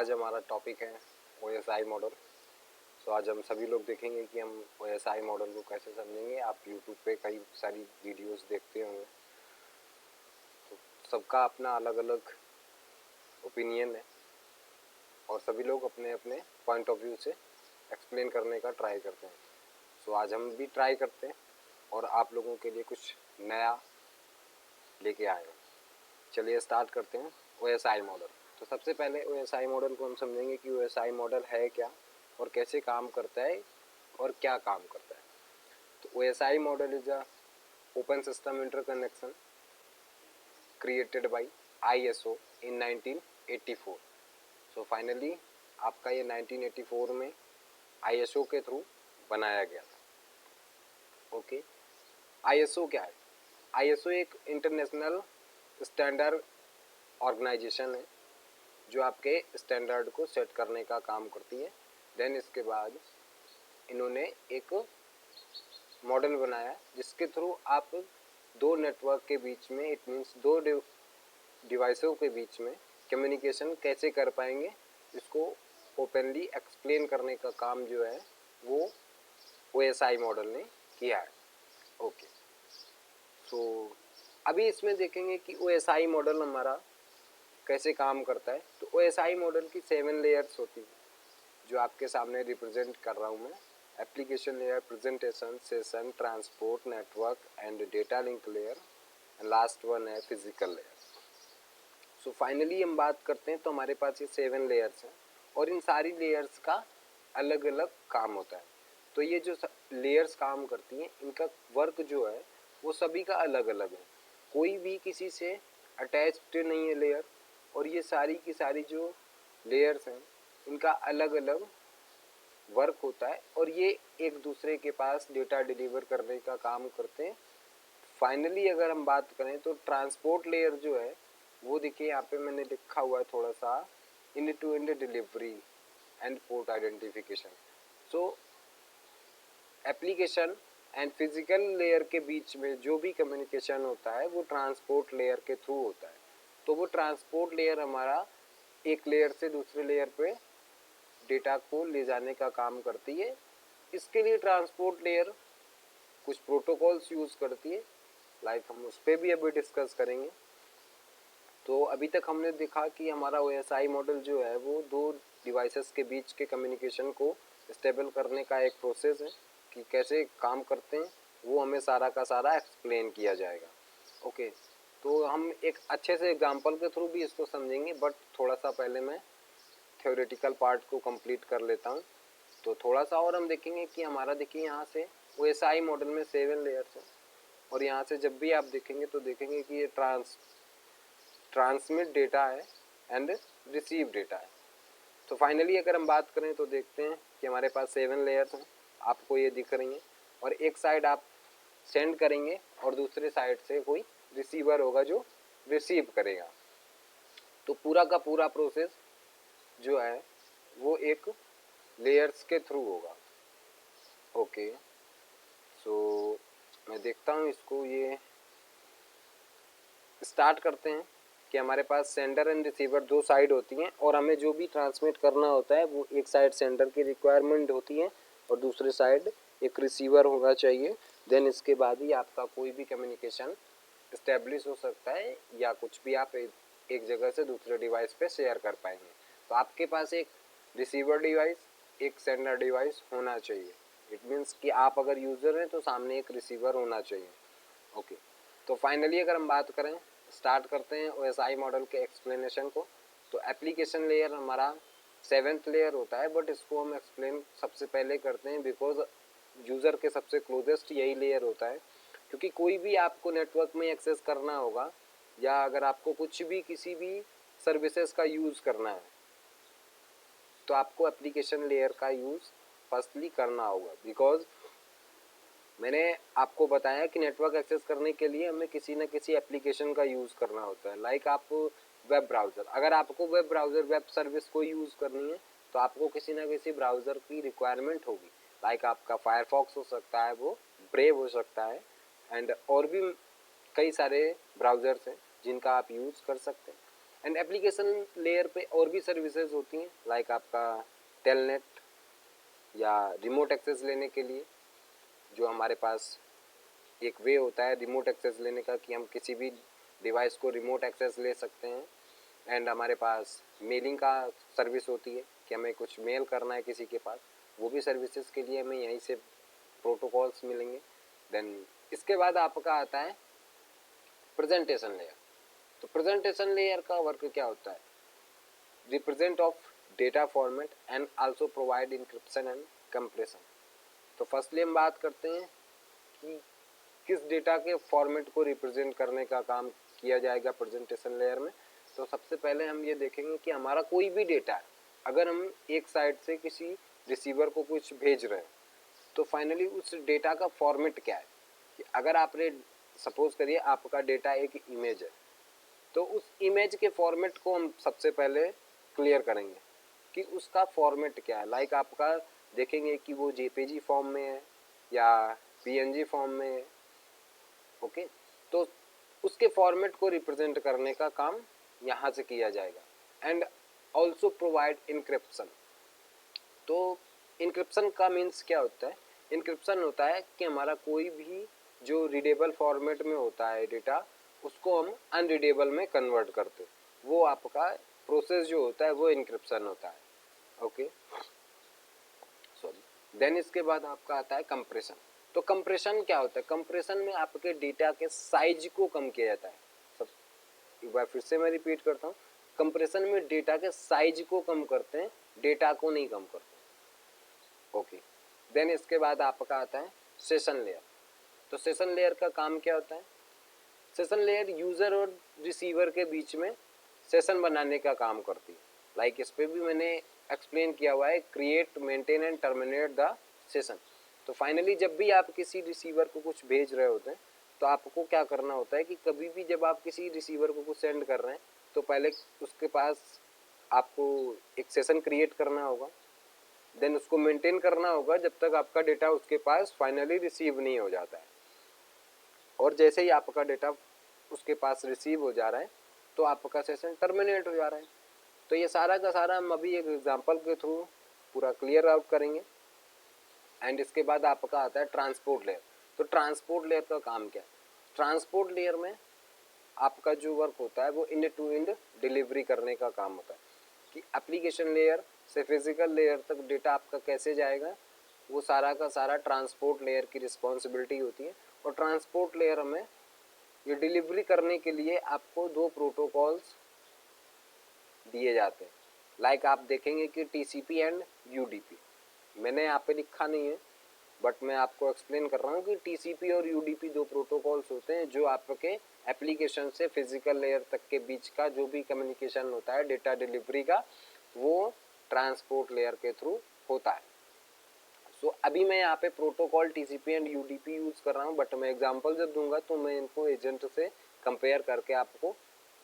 आज हमारा टॉपिक है OSI मॉडल। आज हम सभी लोग देखेंगे कि हम OSI मॉडल को कैसे समझेंगे। आप यूट्यूब पे कई सारी वीडियोस देखते होंगे, तो सबका अपना अलग अलग ओपिनियन है और सभी लोग अपने अपने पॉइंट ऑफ व्यू से एक्सप्लेन करने का ट्राई करते हैं। आज हम भी ट्राई करते हैं और आप लोगों के लिए कुछ नया लेके आए हैं। चलिए स्टार्ट करते हैं OSI मॉडल। तो सबसे पहले OSI मॉडल को हम समझेंगे कि OSI मॉडल है क्या और कैसे काम करता है और क्या काम करता है। तो OSI model is a open system interconnection created by ISO in 1984। Finally आपका ये 1984 में ISO के थ्रू बनाया गया था। ओके, ISO क्या है? ISO एक इंटरनेशनल स्टैंडर्ड ऑर्गेनाइजेशन है जो आपके स्टैंडर्ड को सेट करने का काम करती है। देन इसके बाद इन्होंने एक मॉडल बनाया जिसके थ्रू आप दो नेटवर्क के बीच में, इट मीन्स दो डिवाइसों के बीच में कम्युनिकेशन कैसे कर पाएंगे, इसको ओपनली एक्सप्लेन करने का काम जो है वो OSI मॉडल ने किया है। ओके, अभी इसमें देखेंगे कि OSI मॉडल हमारा कैसे काम करता है। तो OSI मॉडल की 7 लेयर्स होती है जो आपके सामने रिप्रेजेंट कर रहा हूँ मैं। Application layer, presentation, session, transport, network and data link layer, and last one है फिजिकल लेयर। फाइनली हम बात करते हैं तो हमारे पास ये 7 लेयर्स हैं और इन सारी लेयर्स का अलग अलग काम होता है। तो ये जो लेयर्स काम करती हैं इनका वर्क जो है वो सभी का अलग अलग है, कोई भी किसी से अटैच्ड नहीं है लेयर। और ये सारी की सारी जो लेयर्स हैं इनका अलग अलग वर्क होता है और ये एक दूसरे के पास डेटा डिलीवर करने का काम करते हैं। फाइनली अगर हम बात करें तो ट्रांसपोर्ट लेयर जो है वो देखिए यहाँ पे मैंने लिखा हुआ है थोड़ा सा, end to end delivery and port identification. Application and physical layer के बीच में जो भी कम्युनिकेशन होता है वो ट्रांसपोर्ट लेयर के थ्रू होता है। तो वो ट्रांसपोर्ट लेयर हमारा एक लेयर से दूसरे लेयर पे डेटा को ले जाने का काम करती है। इसके लिए ट्रांसपोर्ट लेयर कुछ प्रोटोकॉल्स यूज़ करती है, लाइक हम उस पर भी अभी डिस्कस करेंगे। तो अभी तक हमने देखा कि हमारा OSI मॉडल जो है वो दो डिवाइसेस के बीच के कम्युनिकेशन को स्टेबल करने का एक प्रोसेस है कि कैसे काम करते हैं, वो हमें सारा का सारा एक्सप्लेन किया जाएगा। ओके, तो हम एक अच्छे से एग्जांपल के थ्रू भी इसको समझेंगे, बट थोड़ा सा पहले मैं थ्योरेटिकल पार्ट को कंप्लीट कर लेता हूँ। तो थोड़ा सा और हम देखेंगे कि हमारा देखिए यहाँ से OSI मॉडल में 7 लेयर्स हैं और यहाँ से जब भी आप देखेंगे तो देखेंगे कि ये ट्रांसमिट डेटा है एंड रिसीव डेटा है। तो फाइनली अगर हम बात करें तो देखते हैं कि हमारे पास 7 लेयर्स हैं, आपको ये दिख रही हैं, और एक साइड आप सेंड करेंगे और दूसरे साइड से कोई रिसीवर होगा जो रिसीव करेगा। तो पूरा का पूरा प्रोसेस जो है वो एक लेयर्स के थ्रू होगा। ओके, मैं देखता हूँ इसको, ये स्टार्ट करते हैं कि हमारे पास सेंडर एंड रिसीवर दो साइड होती हैं और हमें जो भी ट्रांसमिट करना होता है वो एक साइड सेंडर की रिक्वायरमेंट होती है और दूसरे साइड एक रिसीवर होना चाहिए। देन इसके बाद ही आपका कोई भी कम्युनिकेशन इस्टेब्लिश हो सकता है या कुछ भी आप एक जगह से दूसरे डिवाइस पे शेयर कर पाएंगे। तो आपके पास एक रिसीवर डिवाइस, एक सेंडर डिवाइस होना चाहिए। इट मीन्स कि आप अगर यूज़र हैं तो सामने एक रिसीवर होना चाहिए। ओके, तो फाइनली अगर हम बात करें, स्टार्ट करते हैं OSI मॉडल के एक्सप्लेनेशन को। तो एप्लीकेशन लेयर हमारा 7th लेयर होता है, बट इसको हम एक्सप्लेन सबसे पहले करते हैं बिकॉज यूज़र के सबसे क्लोजेस्ट यही लेयर होता है। क्योंकि कोई भी आपको नेटवर्क में एक्सेस करना होगा या अगर आपको कुछ भी किसी भी सर्विसेज का यूज़ करना है तो आपको एप्लीकेशन लेयर का यूज़ फर्स्टली करना होगा। बिकॉज मैंने आपको बताया कि नेटवर्क एक्सेस करने के लिए हमें किसी न किसी एप्लीकेशन का यूज़ करना होता है, लाइक आप वेब ब्राउज़र, अगर आपको वेब ब्राउज़र वेब सर्विस को यूज़ करनी है तो आपको किसी न किसी ब्राउज़र की रिक्वायरमेंट होगी। लाइक आपका फायरफॉक्स हो सकता है, वो ब्रेव हो सकता है, एंड और भी कई सारे ब्राउज़र्स हैं जिनका आप यूज़ कर सकते हैं। एंड एप्लीकेशन लेयर पे और भी सर्विसेज होती हैं, लाइक आपका टेलनेट या रिमोट एक्सेस लेने के लिए, जो हमारे पास एक वे होता है रिमोट एक्सेस लेने का कि हम किसी भी डिवाइस को रिमोट एक्सेस ले सकते हैं। एंड हमारे पास मेलिंग का सर्विस होती है कि हमें कुछ मेल करना है किसी के पास, वो भी सर्विसेज के लिए हमें यहीं से प्रोटोकॉल्स मिलेंगे। देन इसके बाद आपका आता है प्रेजेंटेशन लेयर। तो प्रेजेंटेशन लेयर का वर्क क्या होता है? Represent of data format and also provide encryption and compression. तो फर्स्टली हम बात करते हैं कि किस डेटा के फॉर्मेट को रिप्रेजेंट करने का काम किया जाएगा प्रेजेंटेशन लेयर में। तो सबसे पहले हम ये देखेंगे कि हमारा कोई भी डेटा है, अगर हम एक साइड से किसी रिसीवर को कुछ भेज रहे हैं तो फाइनली उस डेटा का फॉर्मेट क्या है। कि अगर आपने सपोज करिए आपका डेटा एक इमेज है, तो उस इमेज के फॉर्मेट को हम सबसे पहले क्लियर करेंगे कि उसका फॉर्मेट क्या है। लाइक आपका देखेंगे कि वो जेपीजी फॉर्म में है या पीएनजी फॉर्म में है। ओके, तो उसके फॉर्मेट को रिप्रेजेंट करने का काम यहाँ से किया जाएगा। And also provide encryption. तो इनक्रिप्शन का मीन्स क्या होता है? इनक्रिप्शन होता है कि हमारा कोई भी जो रीडेबल फॉर्मेट में होता है डेटा, उसको हम अनरीडेबल में कन्वर्ट करते, वो आपका प्रोसेस जो होता है वो इनक्रिप्शन होता है। Okay, sorry. देन इसके बाद आपका आता है कंप्रेशन। तो कंप्रेशन क्या होता है? कंप्रेशन में आपके डेटा के साइज को कम किया जाता है। सब एक बार फिर से मैं रिपीट करता हूँ, कंप्रेशन में डेटा के साइज को कम करते हैं, डेटा को नहीं कम करते। ओके, देन इसके बाद आपका आता है सेशन लेयर। तो सेशन लेयर का काम क्या होता है? सेशन लेयर यूज़र और रिसीवर के बीच में सेशन बनाने का काम करती है। लाइक इस पर भी मैंने एक्सप्लेन किया हुआ है, create, maintain and terminate the session. तो फाइनली जब भी आप किसी रिसीवर को कुछ भेज रहे होते हैं तो आपको क्या करना होता है कि कभी भी जब आप किसी रिसीवर को कुछ सेंड कर रहे हैं तो पहले उसके पास आपको एक सेशन क्रिएट करना होगा, देन उसको मेंटेन करना होगा जब तक आपका डेटा उसके पास फाइनली रिसीव नहीं हो जाता है। और जैसे ही आपका डेटा उसके पास रिसीव हो जा रहा है तो आपका सेशन टर्मिनेट हो जा रहा है। तो ये सारा का सारा हम अभी एक एग्जांपल के थ्रू पूरा क्लियर आउट करेंगे। एंड इसके बाद आपका आता है ट्रांसपोर्ट लेयर। तो ट्रांसपोर्ट लेयर का काम क्या है? ट्रांसपोर्ट लेयर में आपका जो वर्क होता है वो एंड टू एंड डिलीवरी करने का काम होता है कि एप्लीकेशन लेयर से फिजिकल लेयर तक डेटा आपका कैसे जाएगा, वो सारा का सारा ट्रांसपोर्ट लेयर की रिस्पॉन्सिबिलिटी होती है। और ट्रांसपोर्ट लेयर में ये डिलीवरी करने के लिए आपको दो प्रोटोकॉल्स दिए जाते हैं। लाइक आप देखेंगे कि टीसीपी एंड यूडीपी, मैंने यहाँ पे लिखा नहीं है बट मैं आपको एक्सप्लेन कर रहा हूँ कि टीसीपी और यूडीपी दो प्रोटोकॉल्स होते हैं जो आपके एप्लीकेशन से फिजिकल लेयर तक के बीच का जो भी कम्युनिकेशन होता है डेटा डिलीवरी का, वो ट्रांसपोर्ट लेयर के थ्रू होता है। सो अभी मैं यहाँ पे protocol TCP and UDP use कर रहा हूँ, बट मैं एग्जांपल जब दूंगा तो मैं इनको एजेंट से कंपेयर करके आपको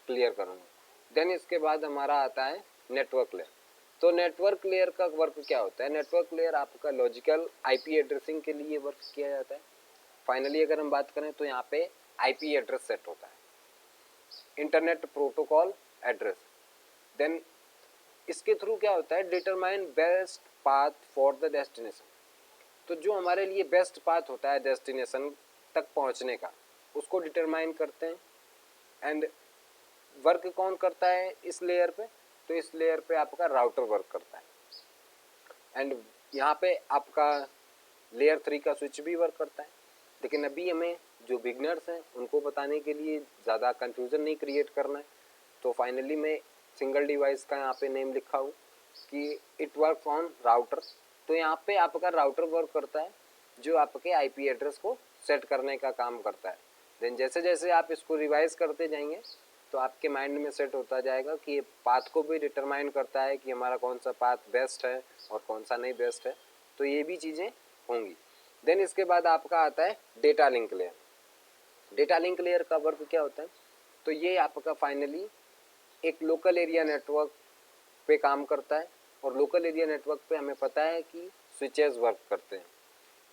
क्लियर करूँगा। देन इसके बाद हमारा आता है नेटवर्क लेयर। तो नेटवर्क लेयर का वर्क क्या होता है? नेटवर्क लेयर आपका लॉजिकल आईपी एड्रेसिंग के लिए वर्क किया जाता है। फाइनली अगर हम बात करें तो यहाँ पे आईपी एड्रेस सेट होता है, इंटरनेट प्रोटोकॉल एड्रेस। देन इसके थ्रू क्या होता है? Determine best path for the destination. तो जो हमारे लिए बेस्ट पाथ होता है डेस्टिनेशन तक पहुँचने का, उसको डिटरमाइन करते हैं। एंड वर्क कौन करता है इस लेयर पे? तो इस लेयर पे आपका राउटर वर्क करता है। एंड यहाँ पे आपका लेयर 3 का स्विच भी वर्क करता है। लेकिन अभी हमें जो बिगनर्स हैं उनको बताने के लिए ज़्यादा कंफ्यूजन नहीं क्रिएट करना है, तो फाइनली मैं सिंगल डिवाइस का यहाँ पे नेम लिखा हूँ कि इट वर्क ऑन राउटर। तो यहाँ पे आपका राउटर वर्क करता है जो आपके आईपी एड्रेस को सेट करने का काम करता है। देन जैसे जैसे आप इसको रिवाइज करते जाएंगे तो आपके माइंड में सेट होता जाएगा कि ये पाथ को भी डिटरमाइन करता है कि हमारा कौन सा पाथ बेस्ट है और कौन सा नहीं बेस्ट है। तो ये भी चीज़ें होंगी। देन इसके बाद आपका आता है data link layer. Data link layer का वर्क क्या होता है? तो ये आपका फाइनली एक लोकल एरिया नेटवर्क पे काम करता है। और लोकल एरिया नेटवर्क पे हमें पता है कि स्विचेस वर्क करते हैं।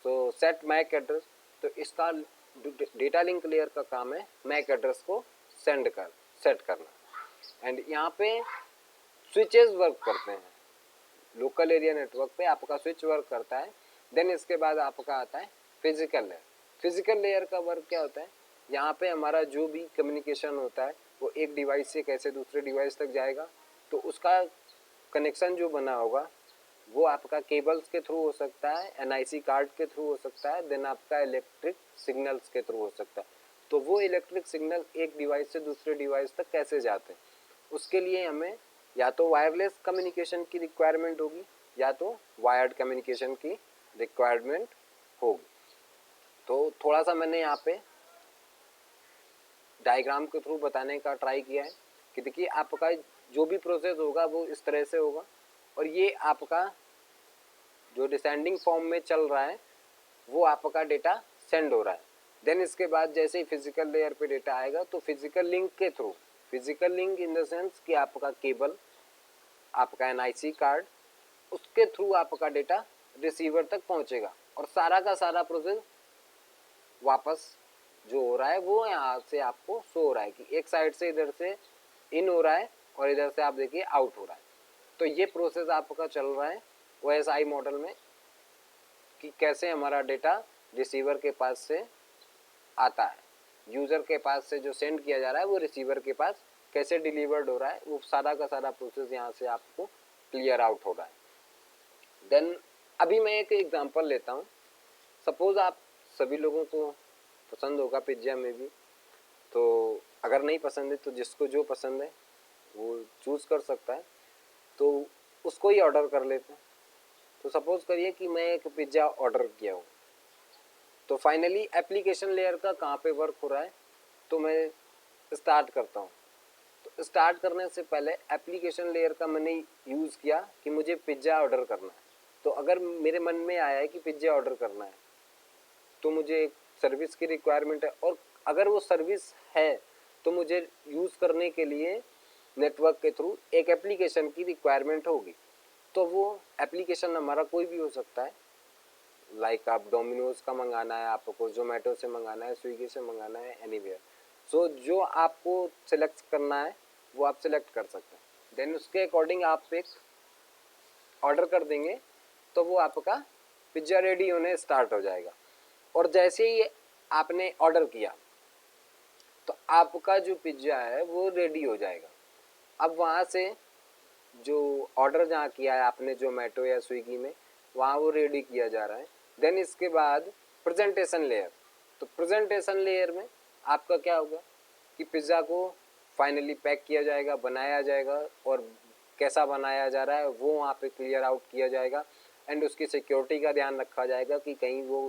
तो सेट मैक एड्रेस, तो इसका डेटा लिंक लेयर का काम है मैक एड्रेस को सेट करना। एंड यहाँ पे स्विचेस वर्क करते हैं, लोकल एरिया नेटवर्क पे आपका स्विच वर्क करता है। देन इसके बाद आपका आता है फिजिकल लेयर। फिजिकल लेयर का वर्क क्या होता है, यहाँ पे हमारा जो भी कम्युनिकेशन होता है वो एक डिवाइस से कैसे दूसरे डिवाइस तक जाएगा, तो उसका कनेक्शन जो बना होगा वो आपका केबल्स के थ्रू हो सकता है, एनआईसी कार्ड के थ्रू हो सकता है, देन आपका इलेक्ट्रिक सिग्नल्स के थ्रू हो सकता है। तो वो इलेक्ट्रिक सिग्नल एक डिवाइस से दूसरे डिवाइस तक कैसे जाते हैं, उसके लिए हमें या तो वायरलेस कम्युनिकेशन की रिक्वायरमेंट होगी या तो वायर्ड कम्युनिकेशन की रिक्वायरमेंट होगी। तो थोड़ा सा मैंने यहाँ पे डायग्राम के थ्रू बताने का ट्राई किया है कि देखिए आपका जो भी प्रोसेस होगा वो इस तरह से होगा, और ये आपका जो डिसेंडिंग फॉर्म में चल रहा है वो आपका डेटा सेंड हो रहा है। देन इसके बाद जैसे ही फिजिकल लेयर पे डेटा आएगा तो फिजिकल लिंक के through, physical link in the sense कि आपका केबल, आपका एनआईसी कार्ड, उसके थ्रू आपका डेटा रिसीवर तक पहुंचेगा, और सारा का सारा प्रोसेस वापस जो हो रहा है वो यहाँ से आपको शो हो रहा है कि एक साइड से इधर से इन हो रहा है और इधर से आप देखिए आउट हो रहा है। तो ये प्रोसेस आपका चल रहा है ओएसआई मॉडल में कि कैसे हमारा डेटा रिसीवर के पास से आता है, यूज़र के पास से जो सेंड किया जा रहा है वो रिसीवर के पास कैसे डिलीवर्ड हो रहा है, वो सारा का सारा प्रोसेस यहाँ से आपको क्लियर आउट हो रहा है। देन अभी मैं एक एग्जांपल लेता हूँ। सपोज़ आप सभी लोगों को पसंद होगा पिज्ज़ा में भी, तो अगर नहीं पसंद है तो जिसको जो पसंद है वो चूज़ कर सकता है, तो उसको ही ऑर्डर कर लेते हैं। तो सपोज़ करिए कि मैं एक पिज़्ज़ा ऑर्डर किया हूँ, तो फाइनली एप्लीकेशन लेयर का कहाँ पे वर्क हो रहा है, तो मैं स्टार्ट करता हूँ। तो स्टार्ट करने से पहले एप्लीकेशन लेयर का मैंने यूज़ किया कि मुझे पिज़्ज़ा ऑर्डर करना है। तो अगर मेरे मन में आया है कि पिज़्ज़ा ऑर्डर करना है तो मुझे एक सर्विस की रिक्वायरमेंट है, और अगर वो सर्विस है तो मुझे यूज़ करने के लिए नेटवर्क के थ्रू एक एप्लीकेशन की रिक्वायरमेंट होगी। तो वो एप्लीकेशन हमारा कोई भी हो सकता है, लाइक आप डोमिनोज का मंगाना है, आपको जोमेटो से मंगाना है, स्विगी से मंगाना है, एनीवेयर। सो जो आपको सिलेक्ट करना है वो आप सिलेक्ट कर सकते हैं। देन उसके अकॉर्डिंग आप एक ऑर्डर कर देंगे तो वो आपका पिज्ज़ा रेडी होने स्टार्ट हो जाएगा। और जैसे ही आपने ऑर्डर किया तो आपका जो पिज्ज़ा है वो रेडी हो जाएगा। अब वहाँ से जो ऑर्डर जहाँ किया है आपने जोमेटो या स्विगी में, वहाँ वो रेडी किया जा रहा है। देन इसके बाद प्रेजेंटेशन लेयर, तो प्रेजेंटेशन लेयर में आपका क्या होगा कि पिज़्ज़ा को फाइनली पैक किया जाएगा, बनाया जाएगा, और कैसा बनाया जा रहा है वो वहाँ पे क्लियर आउट किया जाएगा। एंड उसकी सिक्योरिटी का ध्यान रखा जाएगा कि कहीं वो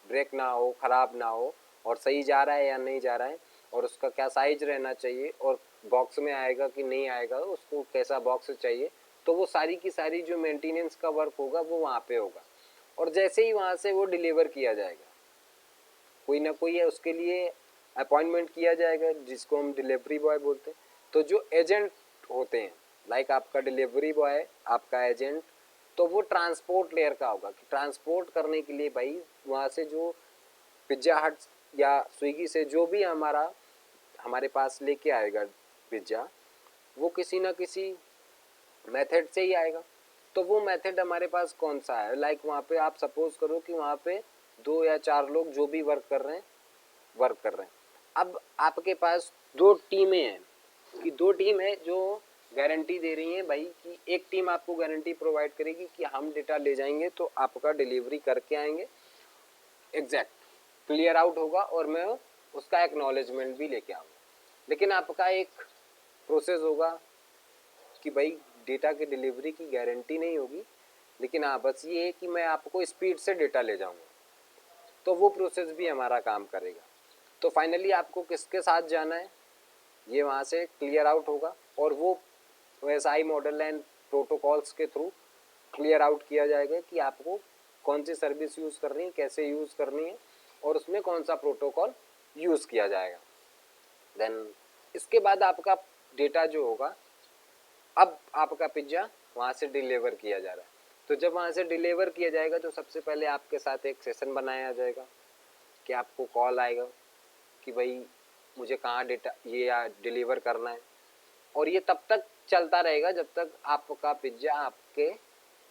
ब्रेक ना हो, ख़राब ना हो, और सही जा रहा है या नहीं जा रहा है, और उसका क्या साइज रहना चाहिए, और बॉक्स में आएगा कि नहीं आएगा, उसको कैसा बॉक्स चाहिए। तो वो सारी की सारी जो मेंटेनेंस का वर्क होगा वो वहाँ पे होगा। और जैसे ही वहाँ से वो डिलीवर किया जाएगा, कोई ना कोई है उसके लिए अपॉइंटमेंट किया जाएगा जिसको हम डिलीवरी बॉय बोलते हैं। तो जो एजेंट होते हैं, लाइक आपका डिलीवरी बॉय, आपका एजेंट, तो वो ट्रांसपोर्ट लेयर का होगा कि ट्रांसपोर्ट करने के लिए भाई वहाँ से जो पिज्ज़ा हट या स्विगी से जो भी हमारे पास लेके आएगा पिज्ज़ा, वो किसी ना किसी मेथड से ही आएगा। तो वो मेथड हमारे पास कौन सा है, लाइक वहाँ पे आप सपोज करो कि वहाँ पे 2 या 4 लोग जो भी वर्क कर रहे हैं। अब आपके पास 2 टीमें हैं कि 2 टीम है जो गारंटी दे रही हैं भाई कि एक टीम आपको गारंटी प्रोवाइड करेगी कि हम डेटा ले जाएंगे तो आपका डिलीवरी करके आएंगे, एग्जैक्ट क्लियर आउट होगा और मैं उसका एक्नॉलेजमेंट भी लेके आऊँगा। लेकिन आपका एक प्रोसेस होगा कि भाई डेटा की डिलीवरी की गारंटी नहीं होगी, लेकिन हाँ बस ये है कि मैं आपको स्पीड से डेटा ले जाऊँगा, तो वो प्रोसेस भी हमारा काम करेगा। तो फाइनली आपको किसके साथ जाना है ये वहाँ से क्लियर आउट होगा, और वो ओएसआई मॉडल एंड प्रोटोकॉल्स के थ्रू क्लियर आउट किया जाएगा कि आपको कौन सी सर्विस यूज़ करनी है, कैसे यूज़ करनी है, और उसमें कौन सा प्रोटोकॉल यूज़ किया जाएगा। देन इसके बाद आपका डेटा जो होगा, अब आपका पिज्ज़ा वहाँ से डिलीवर किया जा रहा है। तो जब वहाँ से डिलीवर किया जाएगा तो सबसे पहले आपके साथ एक सेशन बनाया जाएगा कि आपको कॉल आएगा कि भाई मुझे कहाँ डेटा ये डिलीवर करना है। और ये तब तक चलता रहेगा जब तक आपका पिज्जा आपके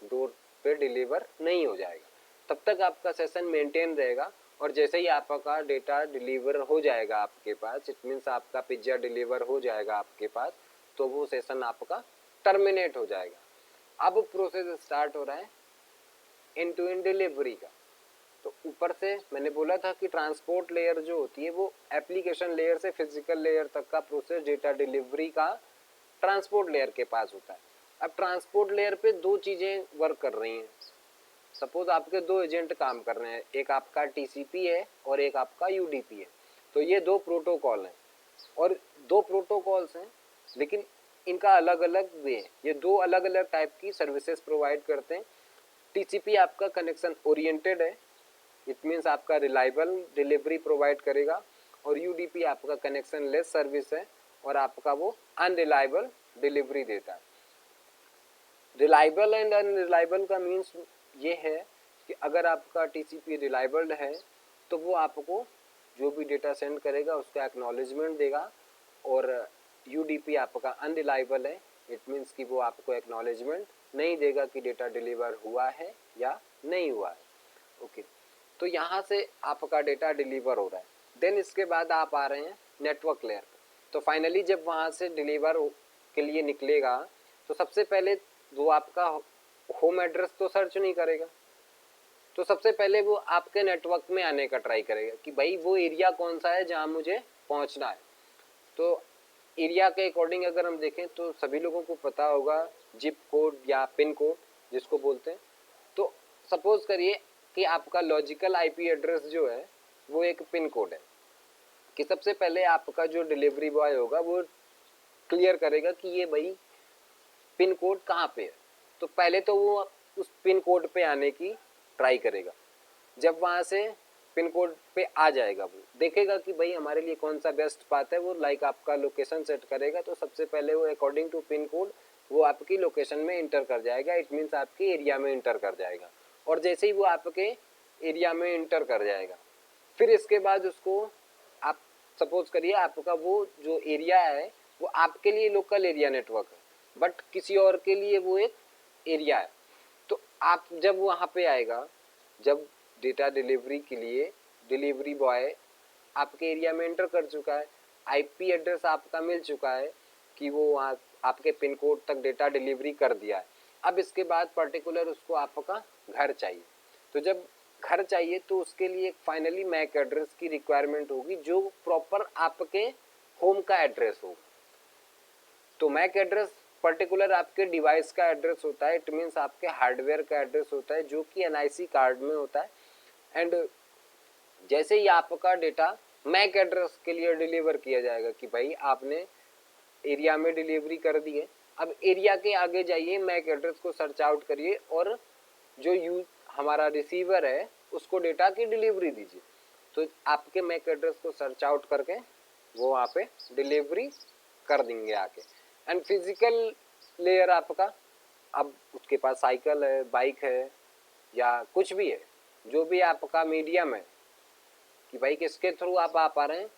डोर पे डिलीवर नहीं हो जाएगा, तब तक आपका सेशन मेंटेन रहेगा। और जैसे ही आपका डेटा डिलीवर हो जाएगा आपके पास, इट मीन्स आपका पिज्जा डिलीवर हो जाएगा आपके पास, तो वो सेशन आपका टर्मिनेट हो जाएगा। अब प्रोसेस स्टार्ट हो रहा है एंड टू एंड डिलीवरी का। तो ऊपर से मैंने बोला था कि ट्रांसपोर्ट लेयर जो होती है वो एप्लीकेशन लेयर से फिजिकल लेयर तक का प्रोसेस डेटा डिलीवरी का ट्रांसपोर्ट लेयर के पास होता है। अब ट्रांसपोर्ट लेयर पे दो चीज़ें वर्क कर रही हैं। सपोज आपके दो एजेंट काम कर रहे हैं, एक आपका टीसीपी है और एक आपका यूडीपी है। तो ये दो प्रोटोकॉल हैं और दो प्रोटोकॉल्स हैं, लेकिन इनका अलग अलग वे है। ये दो अलग अलग टाइप की सर्विसेज प्रोवाइड करते हैं। टीसीपी आपका कनेक्शन ओरिएंटेड है, इट मीन्स आपका रिलायबल डिलीवरी प्रोवाइड करेगा, और यूडीपी आपका कनेक्शन लेस सर्विस है और आपका वो अनरिलायबल डिलीवरी देता है। रिलायबल एंड अनरिलायबल का मीन्स ये है कि अगर आपका टीसीपी रिलायबल है तो वो आपको जो भी डेटा सेंड करेगा उसका एक्नॉलेजमेंट देगा, और यूडीपी आपका अनरिलायबल है, इट मीन्स कि वो आपको एक्नॉलेजमेंट नहीं देगा कि डेटा डिलीवर हुआ है या नहीं हुआ है। ओके, तो यहाँ से आपका डेटा डिलीवर हो रहा है। देन इसके बाद आप आ रहे हैं नेटवर्क लेयर पर। तो फाइनली जब वहाँ से डिलीवर के लिए निकलेगा तो सबसे पहले वो आपका होम एड्रेस तो सर्च नहीं करेगा, तो सबसे पहले वो आपके नेटवर्क में आने का ट्राई करेगा कि भाई वो एरिया कौन सा है जहाँ मुझे पहुँचना है। तो एरिया के अकॉर्डिंग अगर हम देखें तो सभी लोगों को पता होगा जिप कोड या पिन कोड जिसको बोलते हैं। तो सपोज करिए कि आपका लॉजिकल आईपी एड्रेस जो है वो एक पिन कोड है, कि सबसे पहले आपका जो डिलीवरी बॉय होगा वो क्लियर करेगा कि ये भाई पिन कोड कहाँ पे है। तो पहले तो वो उस पिन कोड पे आने की ट्राई करेगा। जब वहाँ से पिन कोड पे आ जाएगा वो देखेगा कि भाई हमारे लिए कौन सा बेस्ट पाथ है, वो लाइक आपका लोकेशन सेट करेगा। तो सबसे पहले वो अकॉर्डिंग टू पिन कोड वो आपकी लोकेशन में इंटर कर जाएगा, इट मीन्स आपके एरिया में इंटर कर जाएगा। और जैसे ही वो आपके एरिया में इंटर कर जाएगा फिर इसके बाद उसको आप सपोज करिए आपका वो जो एरिया है वो आपके लिए लोकल एरिया नेटवर्क है, बट किसी और के लिए वो एक एरिया है। तो आप जब वहाँ पे आएगा, जब डेटा डिलीवरी के लिए डिलीवरी बॉय आपके एरिया में एंटर कर चुका है, आईपी एड्रेस आपका मिल चुका है कि वो वहाँ आपके पिन कोड तक डेटा डिलीवरी कर दिया है। अब इसके बाद पर्टिकुलर उसको आपका घर चाहिए। तो जब घर चाहिए तो उसके लिए फाइनली मैक एड्रेस की रिक्वायरमेंट होगी जो प्रॉपर आपके होम का एड्रेस होगा। तो मैक एड्रेस पर्टिकुलर आपके डिवाइस का एड्रेस होता है, इट मीन्स आपके हार्डवेयर का एड्रेस होता है जो कि एनआईसी कार्ड में होता है। एंड जैसे ही आपका डेटा मैक एड्रेस के लिए डिलीवर किया जाएगा कि भाई आपने एरिया में डिलीवरी कर दी है, अब एरिया के आगे जाइए, मैक एड्रेस को सर्च आउट करिए और जो हमारा रिसीवर है उसको डेटा की डिलीवरी दीजिए। तो आपके मैक एड्रेस को सर्च आउट करके वो वहाँ पे डिलीवरी कर देंगे आके। एंड फिजिकल लेयर आपका, अब उसके पास साइकिल है, बाइक है या कुछ भी है, जो भी आपका मीडियम है कि भाई किसके थ्रू आप आ पा रहे हैं,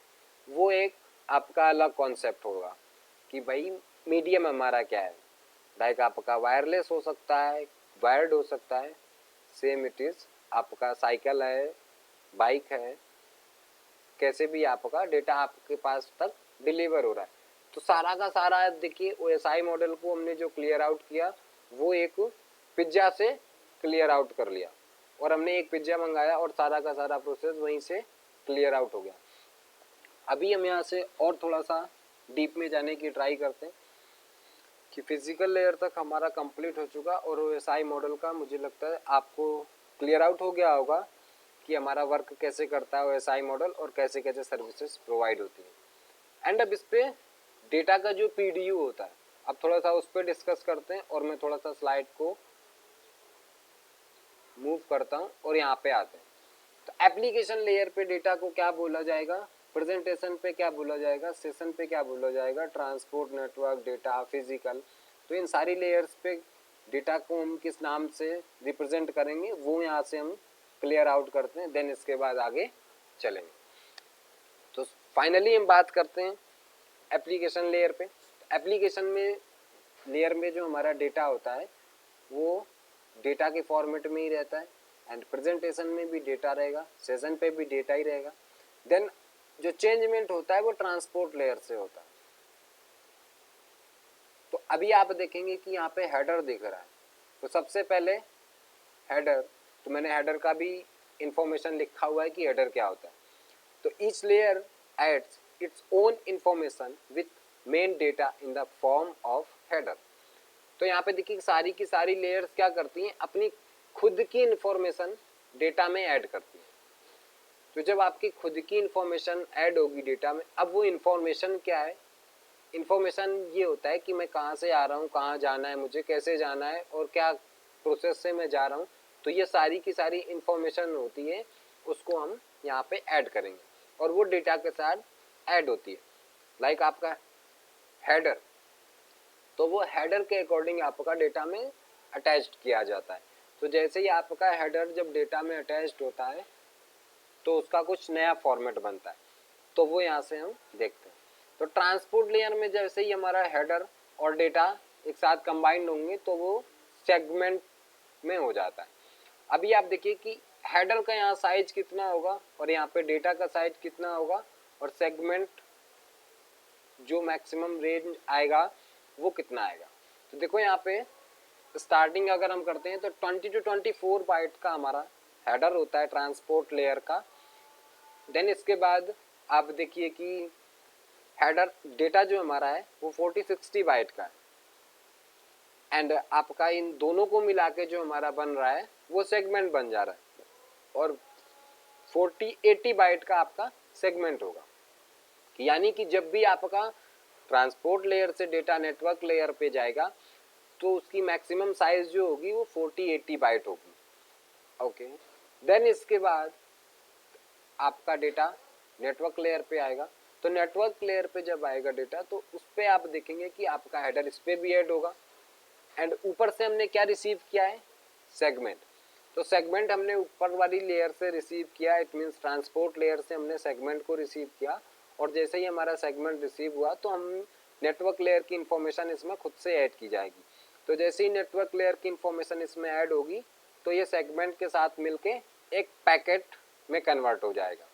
वो एक आपका अलग कॉन्सेप्ट होगा कि भाई मीडियम हमारा क्या है। लाइक आपका वायरलेस हो सकता है, वायर्ड हो सकता है, सेम इट इज़ आपका साइकिल है, बाइक है, कैसे भी आपका डेटा आपके पास तक डिलीवर हो रहा है। तो सारा का सारा देखिए ओएसआई मॉडल को हमने जो क्लियर आउट किया वो एक पिज्ज़ा से क्लियर आउट कर लिया, और हमने एक पिज्ज़ा मंगाया और सारा का सारा प्रोसेस वहीं से क्लियर आउट हो गया। अभी हम यहाँ से और थोड़ा सा डीप में जाने की ट्राई करते हैं कि फिजिकल लेयर तक हमारा कंप्लीट हो चुका, और ओएसआई मॉडल का मुझे लगता है आपको क्लियर आउट हो गया होगा कि हमारा वर्क कैसे करता है ओएसआई मॉडल और कैसे कैसे सर्विसेज प्रोवाइड होती है। एंड अब इस पर डेटा का जो पीडीयू होता है, अब थोड़ा सा उस पर डिस्कस करते हैं, और मैं थोड़ा सा स्लाइड को मूव करता हूँ और यहाँ पे आते हैं। तो एप्लीकेशन लेयर पे डेटा को क्या बोला जाएगा, प्रेजेंटेशन पे क्या बोला जाएगा, सेशन पे क्या बोला जाएगा, ट्रांसपोर्ट, नेटवर्क, डेटा, फिजिकल। तो इन सारी लेयर्स पे डेटा को हम किस नाम से रिप्रेजेंट करेंगे वो यहाँ से हम क्लियर आउट करते हैं, देन इसके बाद आगे चलेंगे। तो फाइनली हम बात करते हैं एप्लीकेशन लेयर पे। एप्लीकेशन में लेयर में जो हमारा डेटा होता है वो डेटा के फॉर्मेट में ही रहता है, एंड प्रेजेंटेशन में भी डेटा रहेगा, सेशन पे भी डेटा ही रहेगा। देन जो चेंजमेंट होता है वो ट्रांसपोर्ट लेयर से होता है। तो अभी आप देखेंगे कि यहाँ पे हेडर दिख रहा है, तो सबसे पहले हेडर, तो मैंने हेडर का भी इंफॉर्मेशन लिखा हुआ है कि हेडर क्या होता है। तो each layer adds its own information with main data in the form of header. तो यहाँ पे देखिए सारी की सारी लेयर्स क्या करती हैं, अपनी खुद की इंफॉर्मेशन डेटा में ऐड करती हैं। तो जब आपकी खुद की इंफॉर्मेशन ऐड होगी डेटा में, अब वो इंफॉर्मेशन क्या है, इंफॉर्मेशन ये होता है कि मैं कहाँ से आ रहा हूँ, कहाँ जाना है मुझे, कैसे जाना है और क्या प्रोसेस से मैं जा रहा हूँ। तो ये सारी की सारी इंफॉर्मेशन होती है, उसको हम यहाँ पे ऐड करेंगे और वो डेटा के साथ ऐड होती है। लाइक आपका हेडर, तो वो हेडर के अकॉर्डिंग आपका डेटा में अटैच्ड किया जाता है। तो जैसे ही आपका हेडर जब डेटा में अटैच्ड होता है तो उसका कुछ नया फॉर्मेट बनता है, तो वो यहाँ से हम देखते हैं। तो ट्रांसपोर्ट लेयर में जैसे ही हमारा हेडर और डेटा एक साथ कंबाइंड होंगे तो वो सेगमेंट में हो जाता है। अभी आप देखिए कि हेडर का यहाँ साइज कितना होगा और यहाँ पे डेटा का साइज कितना होगा और सेगमेंट जो मैक्सिमम रेंज आएगा वो कितना आएगा। तो देखो यहाँ पे स्टार्टिंग अगर हम करते हैं तो 20 to 24 बाइट का हमारा हेडर होता है ट्रांसपोर्ट लेयर का। देन इसके बाद आप देखिए कि हेडर डेटा जो हमारा है वो 40-60 बाइट का है, एंड आपका इन दोनों को मिला के जो हमारा बन रहा है वो सेगमेंट बन जा रहा है, और 40-80 बाइट का आपका सेगमेंट होगा। यानी कि जब भी आपका ट्रांसपोर्ट लेयर से डेटा नेटवर्क लेयर पे जाएगा तो उसकी मैक्सिमम साइज जो होगी वो 40-80 बाइट होगी। ओके, देन इसके बाद आपका डेटा नेटवर्क लेयर पे आएगा। तो नेटवर्क लेयर पे जब आएगा डेटा तो उस पर आप देखेंगे कि आपका हेडर इस पर भी ऐड होगा, एंड ऊपर से हमने क्या रिसीव किया है, सेगमेंट। तो सेगमेंट हमने ऊपर वाली लेयर से रिसीव किया, इट मीन्स ट्रांसपोर्ट लेयर से हमने सेगमेंट को रिसीव किया, और जैसे ही हमारा सेगमेंट रिसीव हुआ तो हम नेटवर्क लेयर की इंफॉर्मेशन इसमें खुद से ऐड की जाएगी। तो जैसे ही नेटवर्क लेयर की इंफॉर्मेशन इसमें ऐड होगी तो ये सेगमेंट के साथ मिलके एक पैकेट में कन्वर्ट हो जाएगा।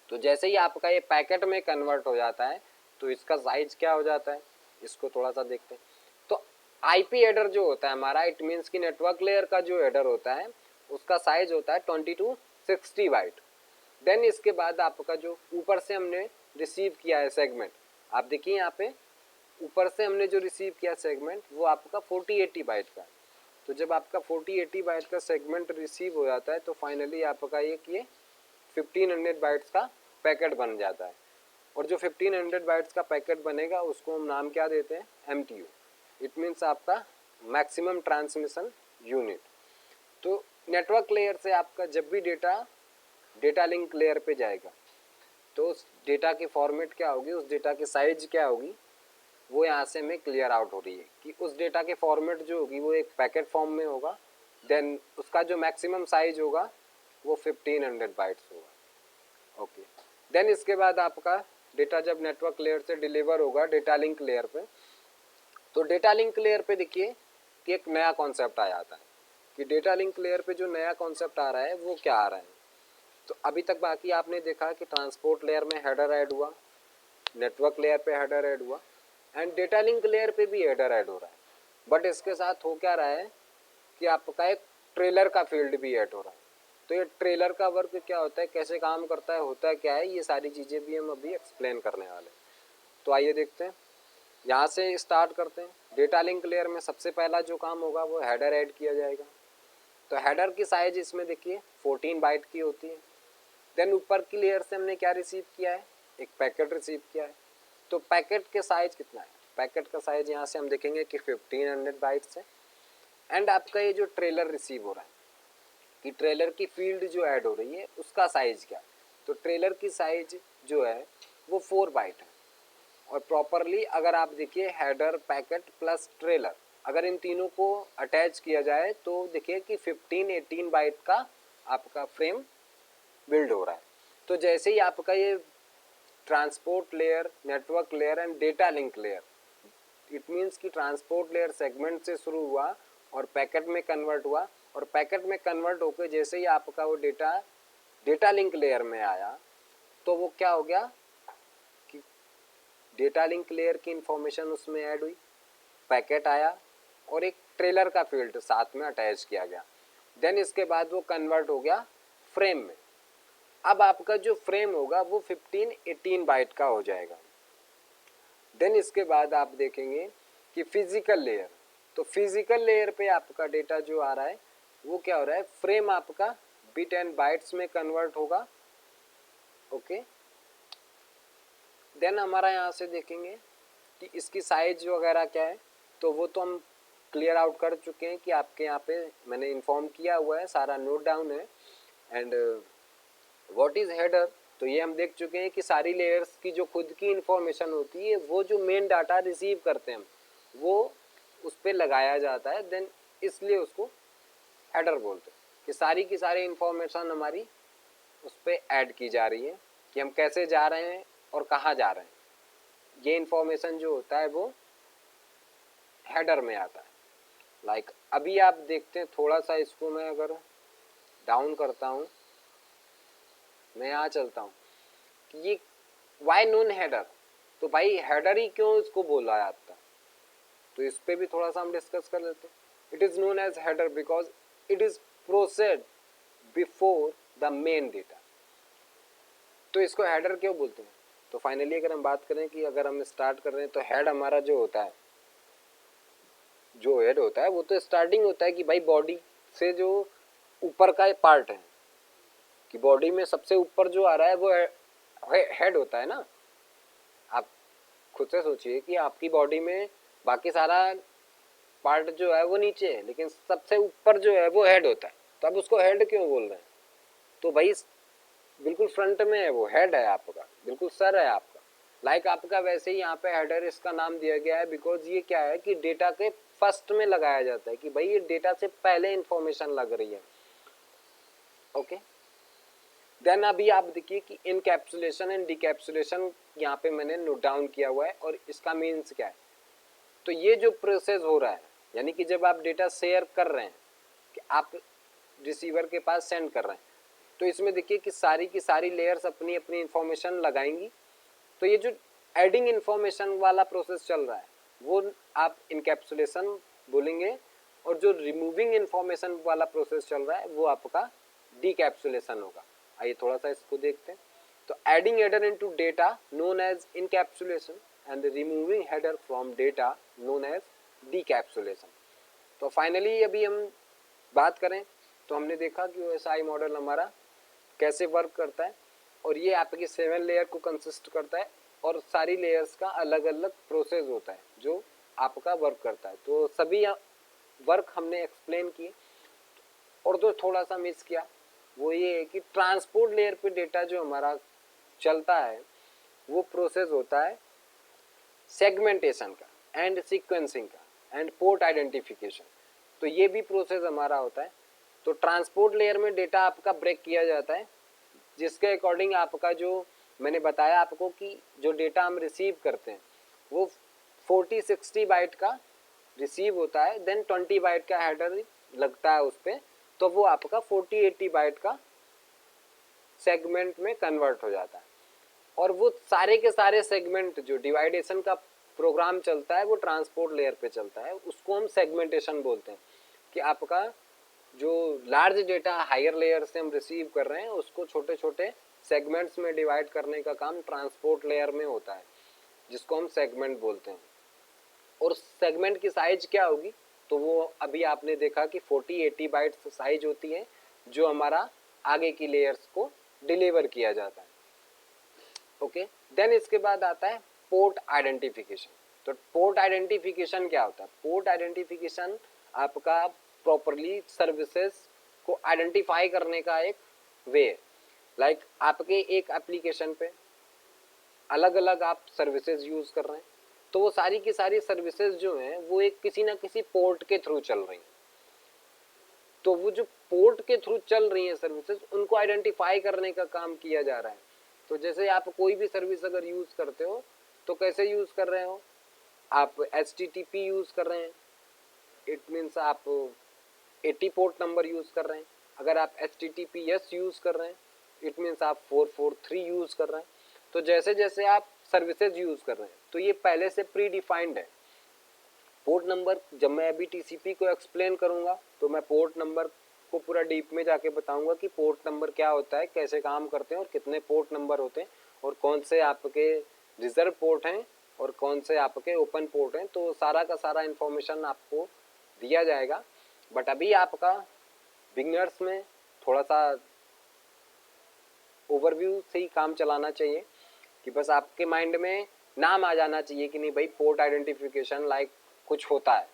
तो जैसे ही आपका ये पैकेट में कन्वर्ट हो जाता है तो इसका साइज क्या हो जाता है, इसको थोड़ा सा देखते हैं। तो आईपी हेडर जो होता है हमारा, इट मीन्स कि नेटवर्क लेयर का जो हेडर होता है उसका साइज होता है 20 to 60 बाइट। देन इसके बाद आपका जो ऊपर से हमने रिसीव किया है सेगमेंट, आप देखिए यहाँ पे ऊपर से हमने जो रिसीव किया सेगमेंट वो आपका 40-80 बाइट का है। तो जब आपका 40-80 बाइट का सेगमेंट रिसीव हो जाता है तो फाइनली आपका ये 1500 बाइट्स का पैकेट बन जाता है, और जो 1500 बाइट्स का पैकेट बनेगा उसको हम नाम क्या देते हैं, MTU। इट मीन्स आपका मैक्सिमम ट्रांसमिशन यूनिट। तो नेटवर्क लेयर से आपका जब भी डेटा लिंक लेयर पे जाएगा तो उस डेटा की फॉर्मेट क्या होगी, उस डेटा की साइज क्या होगी, वो यहाँ से हमें क्लियर आउट हो रही है कि उस डेटा के फॉर्मेट जो होगी वो एक पैकेट फॉर्म में होगा। देन उसका जो मैक्सिमम साइज होगा वो 1500 बाइट्स होगा। ओके, देन इसके बाद आपका डेटा जब नेटवर्क लेयर से डिलीवर होगा डेटा लिंक लेयर पे, तो डेटा लिंक लेयर पे देखिए कि एक नया कॉन्सेप्ट आ जाता है कि डेटा लिंक लेयर पे जो नया कॉन्सेप्ट आ रहा है वो क्या आ रहा है। तो अभी तक बाकी आपने देखा कि ट्रांसपोर्ट लेयर में हेडर ऐड हुआ, नेटवर्क लेयर पे हेडर ऐड हुआ, एंड डेटा लिंक लेयर पे भी हेडर ऐड हो रहा है। बट इसके साथ हो क्या रहा है कि आपका एक ट्रेलर का फील्ड भी ऐड हो रहा है। तो ये ट्रेलर का वर्क क्या होता है, कैसे काम करता है, होता है क्या है, ये सारी चीज़ें भी हम अभी एक्सप्लेन करने वाले हैं। तो आइए देखते हैं, यहाँ से स्टार्ट करते हैं। डेटा लिंक लेयर में सबसे पहला जो काम होगा वो हेडर ऐड किया जाएगा। तो हेडर की साइज इसमें देखिए 14 बाइट की होती है। देन ऊपर की लेयर से हमने क्या रिसीव किया है, एक पैकेट रिसीव किया है। तो पैकेट के साइज कितना है, पैकेट का साइज यहाँ से हम देखेंगे कि 1500 बाइट्स है। एंड आपका ये जो ट्रेलर रिसीव हो रहा है कि ट्रेलर की फील्ड जो ऐड हो रही है उसका साइज क्या है, तो ट्रेलर की साइज जो है वो 4 बाइट है। और प्रॉपरली अगर आप देखिए हेडर, पैकेट प्लस ट्रेलर, अगर इन तीनों को अटैच किया जाए तो देखिए कि 15-18 बाइट का आपका फ्रेम बिल्ड हो रहा है। तो जैसे ही आपका ये transport layer, network layer and data link layer it means कि ट्रांसपोर्ट लेयर सेगमेंट से शुरू हुआ और पैकेट में कन्वर्ट हुआ, और पैकेट में कन्वर्ट होकर जैसे ही आपका वो डेटा लिंक लेयर में आया तो वो क्या हो गया कि डेटा लिंक लेयर की इंफॉर्मेशन उसमें ऐड हुई, पैकेट आया और एक ट्रेलर का फील्ड साथ में अटैच किया गया। देन इसके बाद वो कन्वर्ट हो गया फ्रेम में। अब आपका जो फ्रेम होगा वो 15-18 बाइट का हो जाएगा। देन इसके बाद आप देखेंगे कि फिजिकल लेयर, तो फिजिकल लेयर पे आपका डेटा जो आ रहा है वो क्या हो रहा है, फ्रेम आपका बिट एंड बाइट्स में कन्वर्ट होगा। ओके, देन हमारा यहाँ से देखेंगे कि इसकी साइज वगैरह क्या है, तो वो तो हम क्लियर आउट कर चुके हैं कि आपके यहाँ पे मैंने इन्फॉर्म किया हुआ है, सारा नोट डाउन है। एंड व्हाट इज हेडर, तो ये हम देख चुके हैं कि सारी लेयर्स की जो खुद की इंफॉर्मेशन होती है वो जो मेन डाटा रिसीव करते हैं वो उस पर लगाया जाता है, देन इसलिए उसको हेडर बोलते हैं कि सारी की सारी इंफॉर्मेशन हमारी उस पर ऐड की जा रही है कि हम कैसे जा रहे हैं और कहाँ जा रहे हैं। ये इंफॉर्मेशन जो होता है वो हेडर में आता है। लाइक अभी आप देखते हैं, थोड़ा सा इसको मैं अगर डाउन करता हूँ, मैं यहाँ चलता हूँ कि ये वाई नोन हेडर, तो भाई हेडर ही क्यों इसको बोला जाता है, तो इस पर भी थोड़ा सा हम डिस्कस कर लेते हैं। It is known as header because it is processed before the main data. तो इसको हेडर क्यों बोलते हैं, तो फाइनली अगर हम बात करें कि अगर हम स्टार्ट कर रहे हैं तो हेड हमारा जो होता है, जो हेड होता है वो तो स्टार्टिंग होता है कि भाई बॉडी से जो ऊपर का पार्ट है, कि बॉडी में सबसे ऊपर जो आ रहा है वो हेड होता है ना। आप खुद से सोचिए कि आपकी बॉडी में बाकी सारा पार्ट जो है वो नीचे है, लेकिन सबसे ऊपर जो है वो हेड होता है, तो आप उसको हेड क्यों बोल रहे हैं, तो भाई बिल्कुल फ्रंट में है वो, हेड है आपका, बिल्कुल सर है आपका। लाइक आपका वैसे ही यहाँ पे हेडर इसका नाम दिया गया है बिकॉज ये क्या है कि डेटा के फर्स्ट में लगाया जाता है कि भाई ये डेटा से पहले इंफॉर्मेशन लग रही है। ओके, देन अभी आप देखिए कि इनकैप्सुलेशन एंड डिकैप्सुलेशन यहाँ पे मैंने नोट डाउन किया हुआ है और इसका मीन्स क्या है। तो ये जो प्रोसेस हो रहा है, यानी कि जब आप डेटा शेयर कर रहे हैं कि आप रिसीवर के पास सेंड कर रहे हैं, तो इसमें देखिए कि सारी की सारी लेयर्स अपनी अपनी इंफॉर्मेशन लगाएंगी। तो ये जो एडिंग इंफॉर्मेशन वाला प्रोसेस चल रहा है वो आप इनकैप्सुलेशन बोलेंगे, और जो रिमूविंग इंफॉर्मेशन वाला प्रोसेस चल रहा है वो आपका डीकैप्सुलेशन होगा। आइए थोड़ा सा इसको देखते हैं। तो adding header into data known as encapsulation and removing header from data known as decapsulation. तो फाइनली अभी हम बात करें तो हमने देखा कि ओएसआई मॉडल हमारा कैसे वर्क करता है, और ये आपकी 7 लेयर को कंसिस्ट करता है और सारी लेयर्स का अलग अलग प्रोसेस होता है जो आपका वर्क करता है। तो सभी वर्क हमने एक्सप्लेन किए, और जो थोड़ा सा मिस किया वो ये है कि ट्रांसपोर्ट लेयर पे डेटा जो हमारा चलता है वो प्रोसेस होता है सेगमेंटेशन का एंड सीक्वेंसिंग का एंड पोर्ट आइडेंटिफिकेशन। तो ये भी प्रोसेस हमारा होता है। तो ट्रांसपोर्ट लेयर में डेटा आपका ब्रेक किया जाता है, जिसके अकॉर्डिंग आपका जो मैंने बताया आपको कि जो डेटा हम रिसीव करते हैं वो 40-60 बाइट का रिसीव होता है, देन 20 बाइट का हेडर लगता है उस पर, तो वो आपका 40-80 बाइट का सेगमेंट में कन्वर्ट हो जाता है। और वो सारे के सारे सेगमेंट जो डिवाइडेशन का प्रोग्राम चलता है वो ट्रांसपोर्ट लेयर पे चलता है, उसको हम सेगमेंटेशन बोलते हैं कि आपका जो लार्ज डेटा हायर लेयर से हम रिसीव कर रहे हैं उसको छोटे छोटे सेगमेंट्स में डिवाइड करने का काम ट्रांसपोर्ट लेयर में होता है, जिसको हम सेगमेंट बोलते हैं। और सेगमेंट की साइज क्या होगी, तो वो अभी आपने देखा कि 40-80 बाइट्स साइज होती है जो हमारा आगे की लेयर्स को डिलीवर किया जाता है। ओके, देन इसके बाद आता है पोर्ट आइडेंटिफिकेशन। तो पोर्ट आइडेंटिफिकेशन क्या होता है, पोर्ट आइडेंटिफिकेशन आपका प्रॉपरली सर्विसेज को आइडेंटिफाई करने का एक वे है। लाइक आपके एक एप्लीकेशन पे अलग अलग आप सर्विसेज यूज कर रहे हैं, तो वो सारी की सारी सर्विसेज जो हैं वो एक किसी ना किसी पोर्ट के थ्रू चल रही हैं। तो वो जो पोर्ट के थ्रू चल रही हैं सर्विसेज, उनको आइडेंटिफाई करने का काम किया जा रहा है। तो जैसे आप कोई भी सर्विस अगर यूज करते हो तो कैसे यूज कर रहे हो, आप HTTP यूज़ कर रहे हैं, इट मीन्स आप 80 पोर्ट नंबर यूज़ कर रहे हैं। अगर आप HTTPS यूज़ कर रहे हैं, इट मीन्स आप 443 यूज़ कर रहे हैं। तो जैसे जैसे आप सर्विसेज यूज़ कर रहे हैं तो ये पहले से प्री डिफाइंड है। पोर्ट नंबर जब मैं अभी TCP को एक्सप्लेन करूँगा तो मैं पोर्ट नंबर को पूरा डीप में जाके बताऊँगा कि पोर्ट नंबर क्या होता है, कैसे काम करते हैं और कितने पोर्ट नंबर होते हैं और कौन से आपके रिजर्व पोर्ट हैं और कौन से आपके ओपन पोर्ट हैं। तो सारा का सारा इन्फॉर्मेशन आपको दिया जाएगा। बट अभी आपका बिगनर्स में थोड़ा सा ओवरव्यू से ही काम चलाना चाहिए कि बस आपके माइंड में नाम आ जाना चाहिए कि नहीं भाई पोर्ट आइडेंटिफिकेशन लाइक कुछ होता है।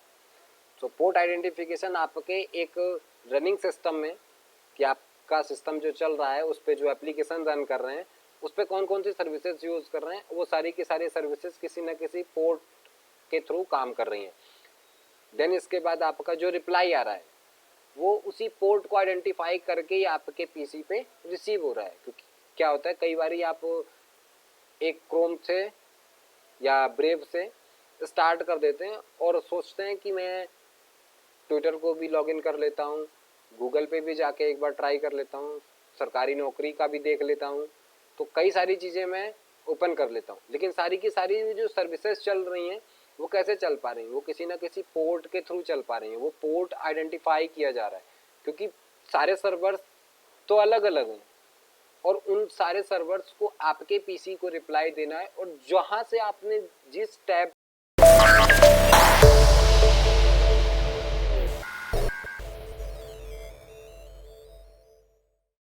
तो पोर्ट आइडेंटिफिकेशन आपके एक रनिंग सिस्टम में कि आपका सिस्टम जो चल रहा है उस पर जो एप्लीकेशन रन कर रहे हैं उस पर कौन कौन सी सर्विसेज यूज़ कर रहे हैं, वो सारी की सारी सर्विसेज किसी न किसी पोर्ट के थ्रू काम कर रही हैं। देन इसके बाद आपका जो रिप्लाई आ रहा है वो उसी पोर्ट को आइडेंटिफाई करके ही आपके पीसी पे रिसीव हो रहा है। क्योंकि क्या होता है कई बार आप एक क्रोम से या ब्रेव से स्टार्ट कर देते हैं और सोचते हैं कि मैं ट्विटर को भी लॉगिन कर लेता हूँ, गूगल पे भी जाके एक बार ट्राई कर लेता हूँ, सरकारी नौकरी का भी देख लेता हूँ, तो कई सारी चीज़ें मैं ओपन कर लेता हूँ। लेकिन सारी की सारी जो सर्विसेज चल रही हैं वो कैसे चल पा रही हैं, वो किसी ना किसी पोर्ट के थ्रू चल पा रही हैं। वो पोर्ट आइडेंटिफाई किया जा रहा है क्योंकि सारे सर्वर्स तो अलग अलग हैं और उन सारे सर्वर्स को आपके पीसी को रिप्लाई देना है और जहाँ से आपने जिस टैब